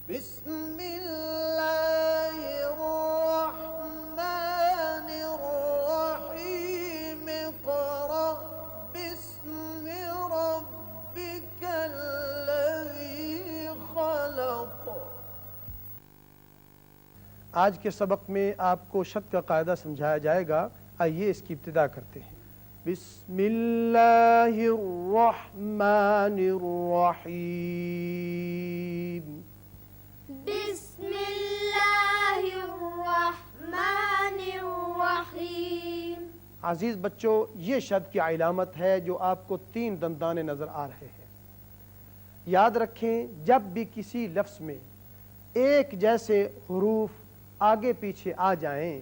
بسم اللہ الرحمن الرحیم اقرأ باسم ربک الذی خلق۔ آج کے سبق میں آپ کو شد کا قاعدہ سمجھایا جائے گا، آئیے اس کی ابتدا کرتے ہیں۔ بسم اللہ الرحمن الرحیم۔ بسم اللہ الرحمن الرحیم۔ عزیز بچوں، یہ شد کی علامت ہے جو آپ کو 3 دندانے نظر آ رہے ہیں۔ یاد رکھیں، جب بھی کسی لفظ میں ایک جیسے حروف آگے پیچھے آ جائیں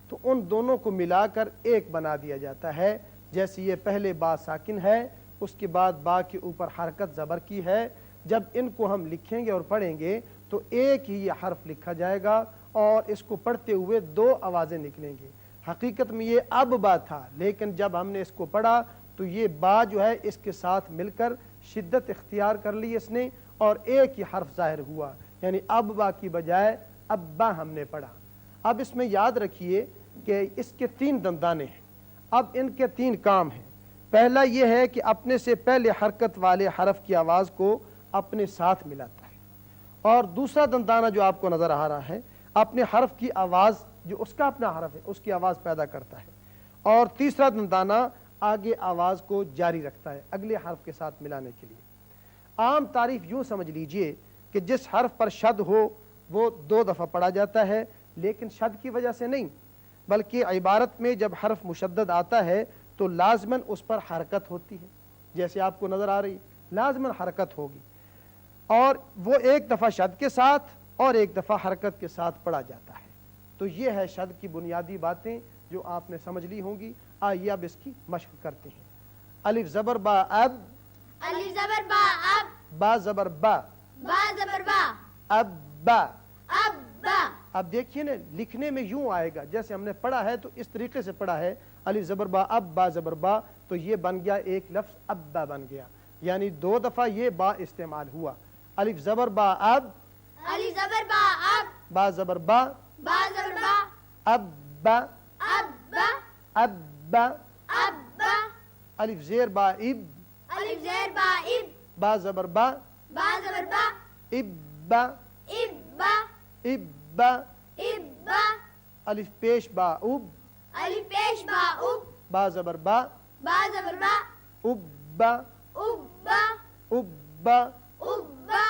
تو ان دونوں کو ملا کر ایک بنا دیا جاتا ہے۔ جیسے یہ پہلے با ساکن ہے، اس کے بعد با کے اوپر حرکت زبر کی ہے۔ جب ان کو ہم لکھیں گے اور پڑھیں گے تو ایک ہی یہ حرف لکھا جائے گا اور اس کو پڑھتے ہوئے 2 آوازیں نکلیں گی۔ حقیقت میں یہ اب با تھا، لیکن جب ہم نے اس کو پڑھا تو یہ با جو ہے اس کے ساتھ مل کر شدت اختیار کر لی اس نے اور ایک ہی حرف ظاہر ہوا، یعنی اب با کی بجائے ابا ہم نے پڑھا۔ اب اس میں یاد رکھیے کہ اس کے 3 دندانے ہیں۔ اب ان کے 3 کام ہیں۔ پہلا یہ ہے کہ اپنے سے پہلے حرکت والے حرف کی آواز کو اپنے ساتھ ملاتا ہے، اور دوسرا دندانہ جو آپ کو نظر آ رہا ہے اپنے حرف کی آواز، جو اس کا اپنا حرف ہے اس کی آواز پیدا کرتا ہے، اور تیسرا دندانہ آگے آواز کو جاری رکھتا ہے اگلے حرف کے ساتھ ملانے کے لیے۔ عام تعریف یوں سمجھ لیجئے کہ جس حرف پر شد ہو وہ 2 دفعہ پڑھا جاتا ہے، لیکن شد کی وجہ سے نہیں، بلکہ عبارت میں جب حرف مشدد آتا ہے تو لازماً اس پر حرکت ہوتی ہے، جیسے آپ کو نظر آ رہی لازماً حرکت ہوگی، اور وہ 1 دفعہ شد کے ساتھ اور 1 دفعہ حرکت کے ساتھ پڑھا جاتا ہے۔ تو یہ ہے شد کی بنیادی باتیں جو آپ نے سمجھ لی ہوں گی۔ آئیے اب اس کی مشق کرتے ہیں۔ الف زبر با اب، الف زبر با اب، با زبر با، با زبر با، اب با۔ اب با۔ اب دیکھیے نا، لکھنے میں یوں آئے گا جیسے ہم نے پڑھا ہے، تو اس طریقے سے پڑھا ہے، الف زبر با اب، با زبر با، تو یہ بن گیا ایک لفظ ابا بن گیا، یعنی 2 دفعہ یہ با استعمال ہوا۔ الف زبر با اب، الف زبر با اب، با زبر با، با زبر با، ابا، اب با، ابا۔ اب با۔ الف زیر با اب، الف زیر با اب، با زبر با، با زبر با، ابا، اب با، ابا۔ اب با۔ الف پیش با اب، الف پیش با اب، با زبر با، با زبر با، ابا، اب با، ابا۔ اب با۔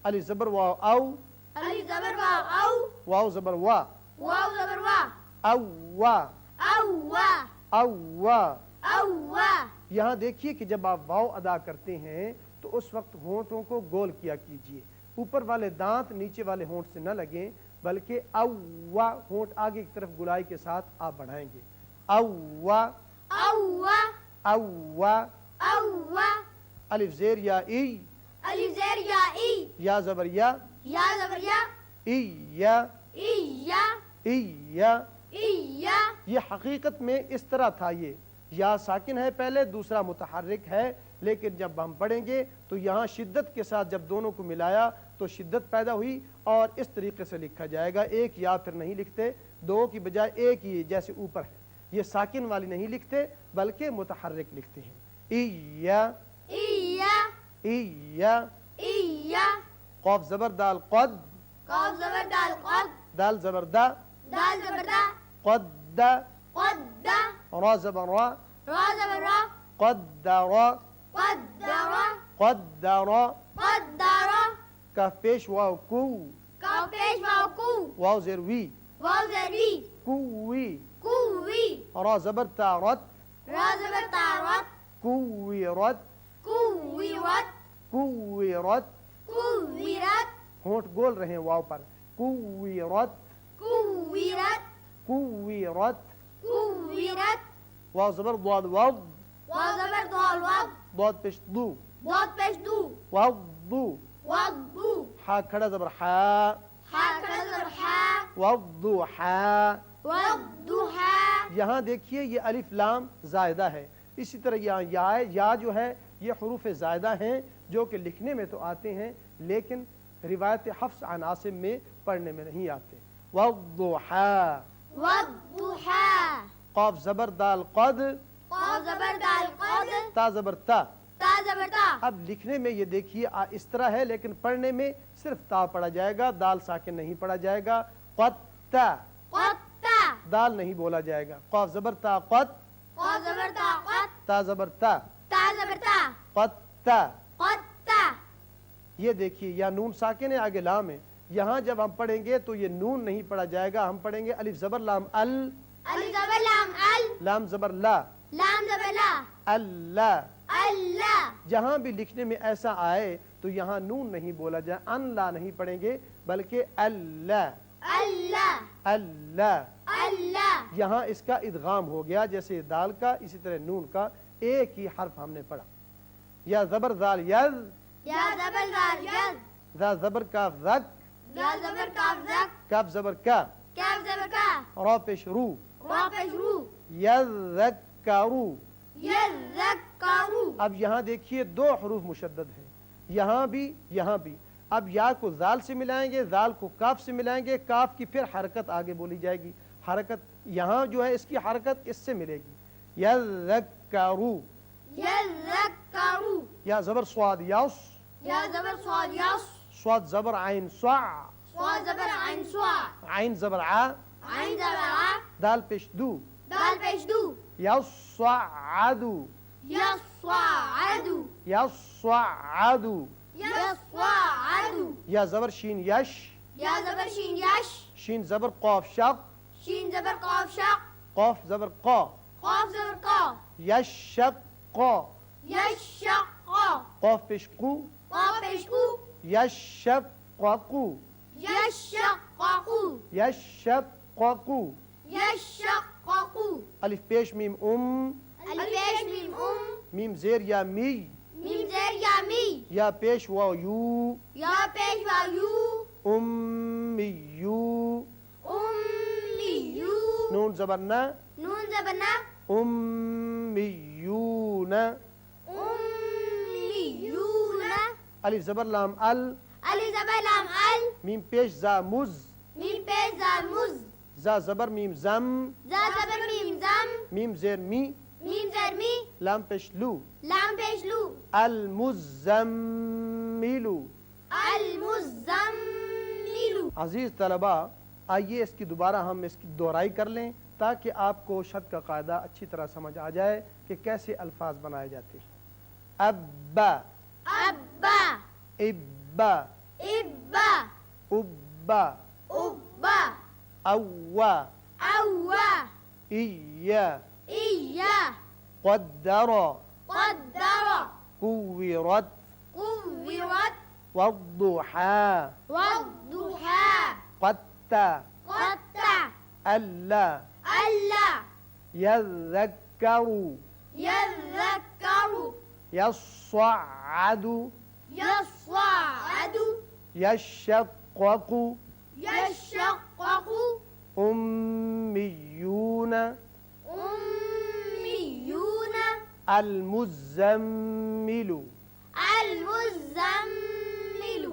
الف زبر واو او، الف زبر با او، واو زبر وا، واو زبر وا، او وا، او وا، او وا۔ او وا۔ یہاں دیکھیے کہ جب آپ واو ادا کرتے ہیں تو اس وقت ہونٹوں کو گول کیا کیجئے، اوپر والے دانت نیچے والے ہونٹ سے نہ لگیں، بلکہ او وا ہونٹ آگے کی طرف گلائی کے ساتھ آپ بڑھائیں گے۔ او وا، او وا، او وا۔ او وا۔ الف زیر یا ای، الف زیر یا ای، یا زبر یا، یا زبر یا، ای یا، ای یا، ای یا۔ ای یا۔ یہ حقیقت میں اس طرح تھا، یہ یا ساکن ہے پہلے، دوسرا متحرک ہے، لیکن جب ہم پڑھیں گے تو یہاں شدت کے ساتھ جب دونوں کو ملایا تو شدت پیدا ہوئی، اور اس طریقے سے لکھا جائے گا۔ ایک یا پھر نہیں لکھتے، 2 کی بجائے ایک ہی جیسے اوپر ہے، یہ ساکن والی نہیں لکھتے بلکہ متحرک لکھتے ہیں۔ ای یا، ای یا، ای یا۔ ای یا۔ قاف زبر دال قد، قاف زبر دال قد، دال زبر دا، دال زبر دا، قد دا۔ قد دا، را زبر را، را زبر را، قد دا را، قد دا را، قد دا را۔ قد دا را۔ کاف پیش واو کو، کاف پیش واو کو، واو زیر وی، واو زیر وی، کوی۔ کووی۔ را زبر تا رت، را زبر تا رت، کوی رت، کووی رت، کوی رت۔ کووی رت، ہونٹ گول رہے ہیں واو پر، کوی رت، کووی رت، کوی رت۔ کووی رت۔ واو زبر ضاد وض، واو زبر دال وض، ضاد پیش دو، ضاد پیش دو، واو دو۔ وضو۔ حا کھڑا زبر حا، حا کھڑا زبر حا، وضو حا۔ والضحى۔ یہاں دیکھیے یہ الف لام زائدہ ہے، اسی طرح یہاں یا جو ہے یہ حروف زائدہ ہیں جو کہ لکھنے میں تو آتے ہیں لیکن روایت حفص عن عاصم میں پڑھنے میں نہیں آتے. والضحى والضحى قاف زبر دال قد قاف زبر دال قد تا زبر تا. تا زبر تا. اب لکھنے میں یہ دیکھیے اس طرح ہے لیکن پڑھنے میں صرف تا پڑھا جائے گا, دال ساکن نہیں پڑھا جائے گا. قتا قطا دال نہیں بولا جائے گا. قاف زبر تا قد قاف زبر تا قط تا زبر تا تا زبر تا قتا. قطا. یہ دیکھیے یا نون ساکن ہے آگے لام ہے. یہاں جب ہم پڑھیں گے تو یہ نون نہیں پڑھا جائے گا, ہم پڑھیں گے الف زبر لام ال, الف زبر لام ال لام زبر لا, لام زبر لا اللہ. اللہ. جہاں بھی لکھنے میں ایسا آئے تو یہاں نون نہیں بولا جائے, ان لا نہیں پڑھیں گے بلکہ اللہ اللہ اللہ. اللہ. یہاں اس کا ادغام ہو گیا جیسے دال کا, اسی طرح نون کا ایک ہی حرف ہم نے پڑھا. یا زبر زال یز, یا زبر دال یز, ذا زبر کاف ذک, یا زبر کاف زک, کاف زبر کا, کاف زبر کا, را پیش رو, را پیش رو, یذکرو. یذکرو. اب یہاں دیکھیے دو حروف مشدد ہیں, یہاں بھی یہاں بھی. اب یا کو زال سے ملائیں گے, زال کو کاف سے ملائیں گے, کاف کی پھر حرکت آگے بولی جائے گی. حرکت یہاں جو ہے اس کی حرکت اس سے ملے گی. یذکرو. یذکرو. یا زبر صاد یس, یا زبر صاد یس, صاد زبر عین صع, صاد زبر عین صا, عین زبر ع, عین زبر ع, دال پیش دو, دال پیش دو, یصعدو یصعدو, یصعدو. یصعدو. یا زبر شین یش, یا زبر شین یش, شین زبر قاف شق, شین زبر قاف شق, قاف زبر قا, قاف زبر قا, یشق قا, یشق, قاف پیش قو, قاف پیش قو, یشق قو, یشققو, یشق قو. یشققو. الف پیش میم الف پیش میم میم زیر یا می, میم زیر یا می, یا پیش واو یو, یا پیش واو یو, امیو, امیو, نون زبر نا, نون زبر نا, امیون. امیون. الف زبر لام ال, الف زبر لام ال, میم پیش زا مز, میم پیش زا مز, زا زبر میم زم, زا زبر میم زم, میم زیر می, میم زیر می, لام پیش لو, لام پیش لو, المزملو. المزمل. عزیز طلباء, آئیے اس کی دوبارہ ہم اس کی دہرائی کر لیں تاکہ آپ کو شد کا قاعدہ اچھی طرح سمجھ آ جائے کہ کیسے الفاظ بنائے جاتے ہیں. ابا, ابا, ابا, ابا, ابا, ابا, اوا, اوا, ایا, ایا, قدر, قدر, كورت, قورت, والضحى, والضحى, قتا, قطع, ألا, ألا, يذكر, يذكر, يصعد, يصعد, يشقق, يشقق, أميون, أميون, المزمل. المزمل.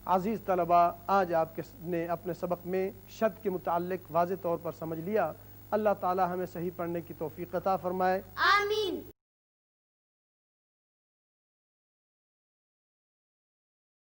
عزیز طلباء, آج آپ نے اپنے سبق میں شد کے متعلق واضح طور پر سمجھ لیا. اللہ تعالی ہمیں صحیح پڑھنے کی توفیق عطا فرمائے. آمین.